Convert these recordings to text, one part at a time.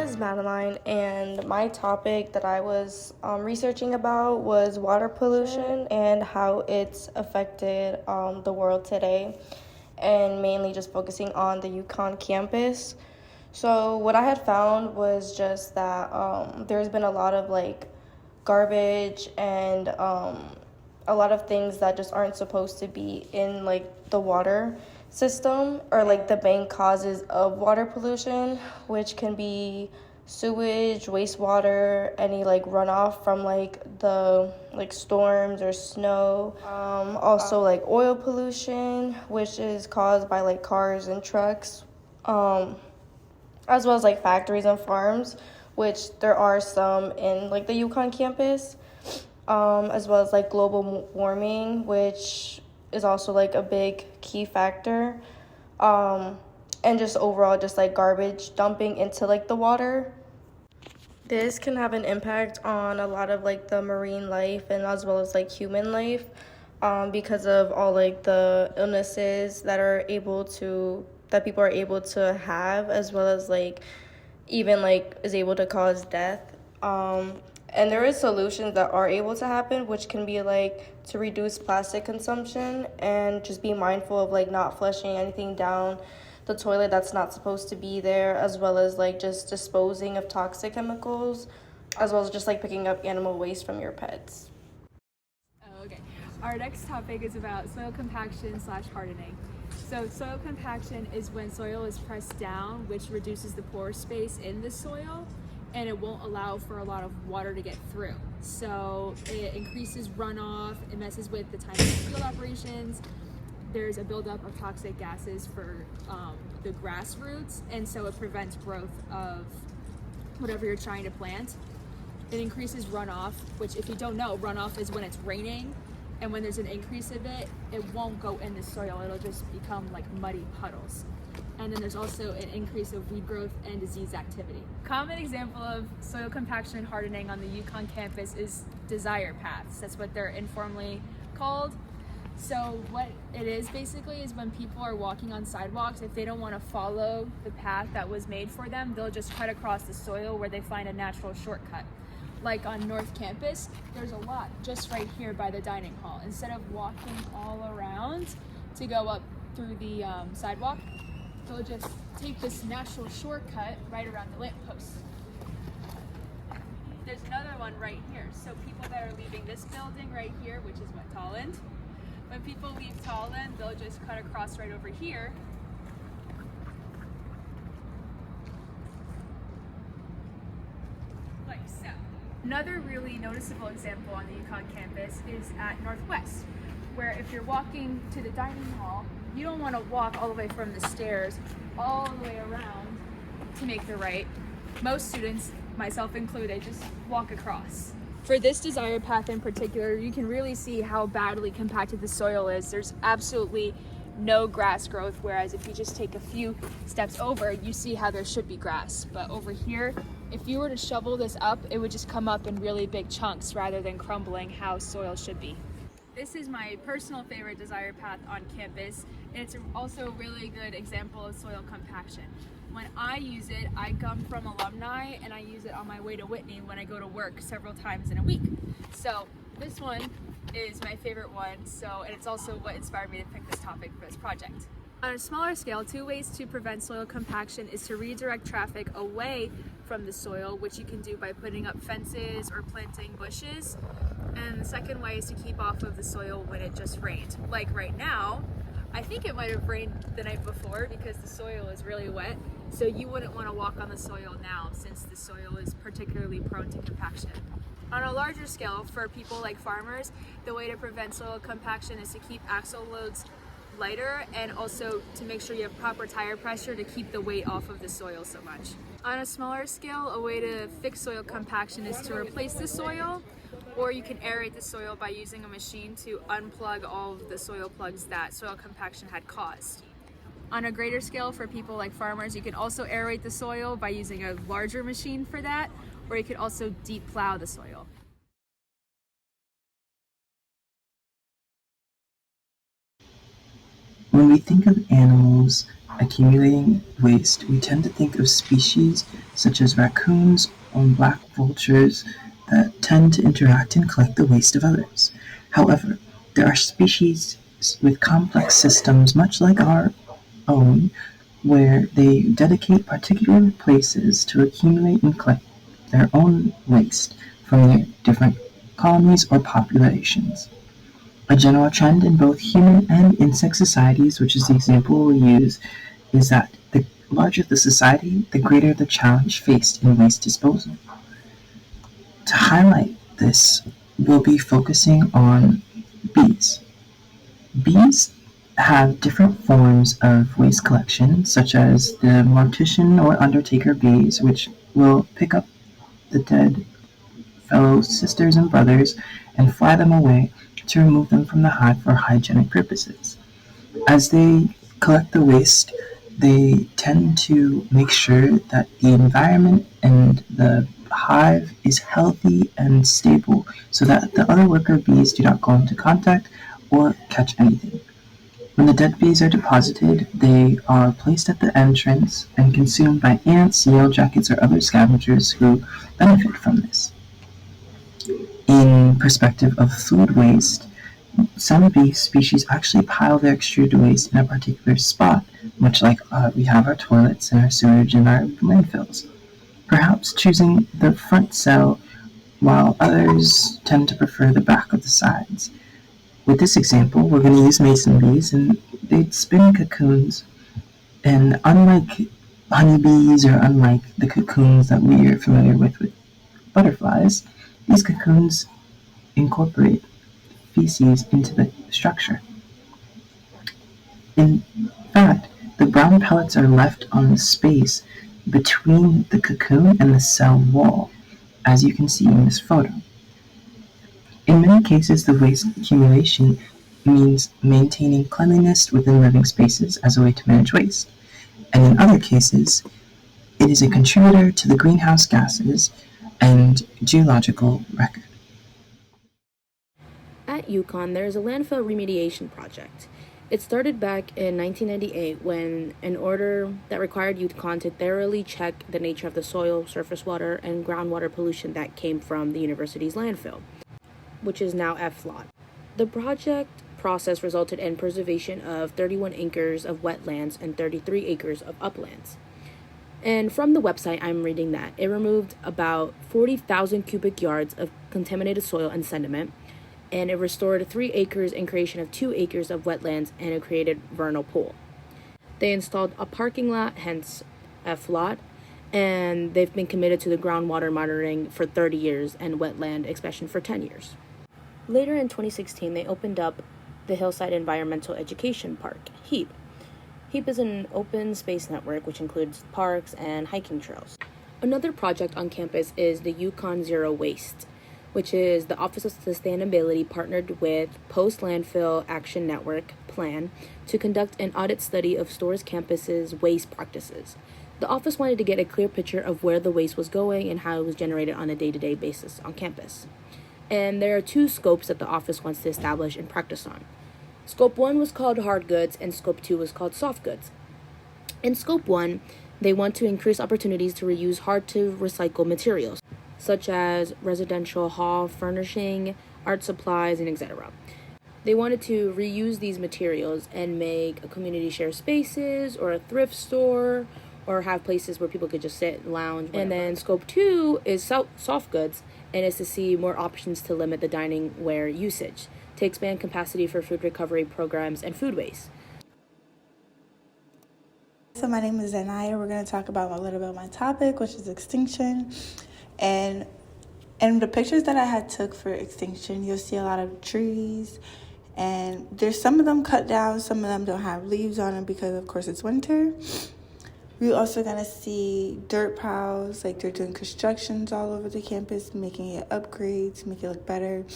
is Madeline, and my topic that I was researching about was water pollution and how it's affected the world today, and mainly just focusing on the UConn campus. So what I had found was just that there's been a lot of garbage and a lot of things that just aren't supposed to be in the water system, or the main causes of water pollution, which can be sewage, wastewater, any runoff from the storms or snow. Also oil pollution, which is caused by cars and trucks, as well as factories and farms, which there are some in the UConn campus, as well as global warming, which is also a big key factor, and just overall just garbage dumping into the water. This can have an impact on a lot of the marine life and as well as human life, because of all the illnesses that people are able to have, as well as even is able to cause death. And there is solutions that are able to happen, which can be to reduce plastic consumption and just be mindful of not flushing anything down the toilet that's not supposed to be there, as well as just disposing of toxic chemicals, as well as just picking up animal waste from your pets. Okay. Our next topic is about soil compaction / hardening. So soil compaction is when soil is pressed down, which reduces the pore space in the soil, and it won't allow for a lot of water to get through. So it increases runoff, it messes with the time of field operations. There's a buildup of toxic gases for the grass roots, and so it prevents growth of whatever you're trying to plant. It increases runoff, which, if you don't know, runoff is when it's raining, and when there's an increase of it, it won't go in the soil, it'll just become muddy puddles. And then there's also an increase of weed growth and disease activity. Common example of soil compaction and hardening on the UConn campus is desire paths. That's what they're informally called. So what it is basically is when people are walking on sidewalks, if they don't want to follow the path that was made for them, they'll just cut across the soil where they find a natural shortcut. Like on North Campus, there's a lot just right here by the dining hall. Instead of walking all around to go up through the sidewalk, they'll just take this natural shortcut right around the lamppost. There's another one right here. So people that are leaving this building right here, which is what, Tolland? When people leave Tolland, they'll just cut across right over here. Like so. Another really noticeable example on the UConn campus is at Northwest, where if you're walking to the dining hall, you don't want to walk all the way from the stairs all the way around to make the right. Most students, myself included, just walk across. For this desire path in particular, you can really see how badly compacted the soil is. There's absolutely no grass growth, whereas if you just take a few steps over, you see how there should be grass. But over here, if you were to shovel this up, it would just come up in really big chunks rather than crumbling how soil should be. This is my personal favorite desire path on campus, and it's also a really good example of soil compaction. When I use it, I come from alumni, and I use it on my way to Whitney when I go to work several times in a week. So this one is my favorite one, and it's also what inspired me to pick this topic for this project. On a smaller scale, 2 ways to prevent soil compaction is to redirect traffic away from the soil, which you can do by putting up fences or planting bushes. And the second way is to keep off of the soil when it just rained. Like right now, I think it might have rained the night before because the soil is really wet. So you wouldn't want to walk on the soil now since the soil is particularly prone to compaction. On a larger scale, for people like farmers, the way to prevent soil compaction is to keep axle loads lighter, and also to make sure you have proper tire pressure to keep the weight off of the soil so much. On a smaller scale, a way to fix soil compaction is to replace the soil, or you can aerate the soil by using a machine to unplug all of the soil plugs that soil compaction had caused. On a greater scale, for people like farmers, you can also aerate the soil by using a larger machine for that, or you could also deep plow the soil. When we think of animals, accumulating waste, we tend to think of species such as raccoons or black vultures that tend to interact and collect the waste of others. However, there are species with complex systems much like our own where they dedicate particular places to accumulate and collect their own waste from their different colonies or populations. A general trend in both human and insect societies, which is the example we use, is that the larger the society, the greater the challenge faced in waste disposal. To highlight this, we'll be focusing on bees. Bees have different forms of waste collection, such as the mortician or undertaker bees, which will pick up the dead fellow sisters and brothers and fly them away to remove them from the hive for hygienic purposes. As they collect the waste, they tend to make sure that the environment and the hive is healthy and stable so that the other worker bees do not go into contact or catch anything. When the dead bees are deposited, they are placed at the entrance and consumed by ants, yellowjackets, or other scavengers who benefit from this. In perspective of food waste, some bee species actually pile their extruded waste in a particular spot, much like we have our toilets and our sewage and our landfills, perhaps choosing the front cell while others tend to prefer the back of the sides. With this example, we're going to use mason bees, and they spin cocoons, and unlike honeybees or unlike the cocoons that we are familiar with butterflies, these cocoons incorporate feces into the structure. In fact, the brown pellets are left on the space between the cocoon and the cell wall, as you can see in this photo. In many cases, the waste accumulation means maintaining cleanliness within living spaces as a way to manage waste, and in other cases, it is a contributor to the greenhouse gases and geological record. At UConn, there is a landfill remediation project. It started back in 1998 when an order that required UConn to thoroughly check the nature of the soil, surface water, and groundwater pollution that came from the university's landfill, which is now FLOT. The project process resulted in preservation of 31 acres of wetlands and 33 acres of uplands. And from the website, I'm reading that it removed about 40,000 cubic yards of contaminated soil and sediment, and it restored 3 acres and creation of 2 acres of wetlands, and it created vernal pool. They installed a parking lot, hence FLOT, and they've been committed to the groundwater monitoring for 30 years and wetland expansion for 10 years. Later in 2016, they opened up the Hillside Environmental Education Park, HEAP. HEAP is an open space network which includes parks and hiking trails. Another project on campus is the UConn Zero Waste, which is the Office of Sustainability partnered with Post Landfill Action Network, PLAN, to conduct an audit study of Storrs campus's waste practices. The office wanted to get a clear picture of where the waste was going and how it was generated on a day-to-day basis on campus. And there are 2 scopes that the office wants to establish and practice on. Scope 1 was called hard goods and Scope 2 was called soft goods. In Scope 1, they want to increase opportunities to reuse hard-to-recycle materials, such as residential hall furnishing, art supplies, and etc. They wanted to reuse these materials and make a community share spaces or a thrift store or have places where people could just sit, lounge, whatever. And then Scope 2 is soft goods, and is to see more options to limit the dining ware usage, to expand capacity for food recovery programs and food waste. So my name is Zanaya. We're going to talk about a little bit of my topic, which is extinction. And in the pictures that I had took for extinction, you'll see a lot of trees. And there's some of them cut down, some of them don't have leaves on them because, of course, it's winter. We're also going to see dirt piles, like they're doing constructions all over the campus, making it upgrades, make it look better,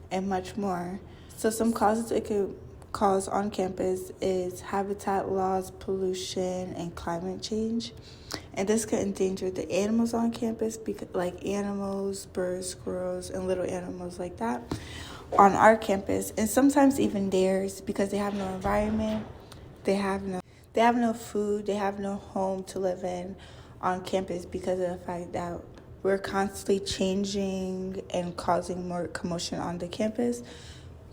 and much more. So some causes it could cause on campus is habitat loss, pollution, and climate change. And this could endanger the animals on campus, because, like animals, birds, squirrels, and little animals like that on our campus, and sometimes even theirs, because they have no environment, they have they have no food, they have no home to live in on campus because of the fact that we're constantly changing and causing more commotion on the campus.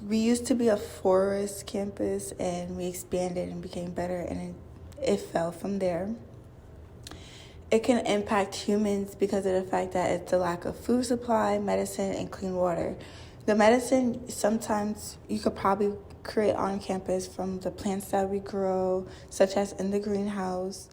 We used to be a forest campus and we expanded and became better, and it fell from there. It can impact humans because of the fact that it's the lack of food supply, medicine, and clean water. The medicine, sometimes you could probably create on campus from the plants that we grow, such as in the greenhouse.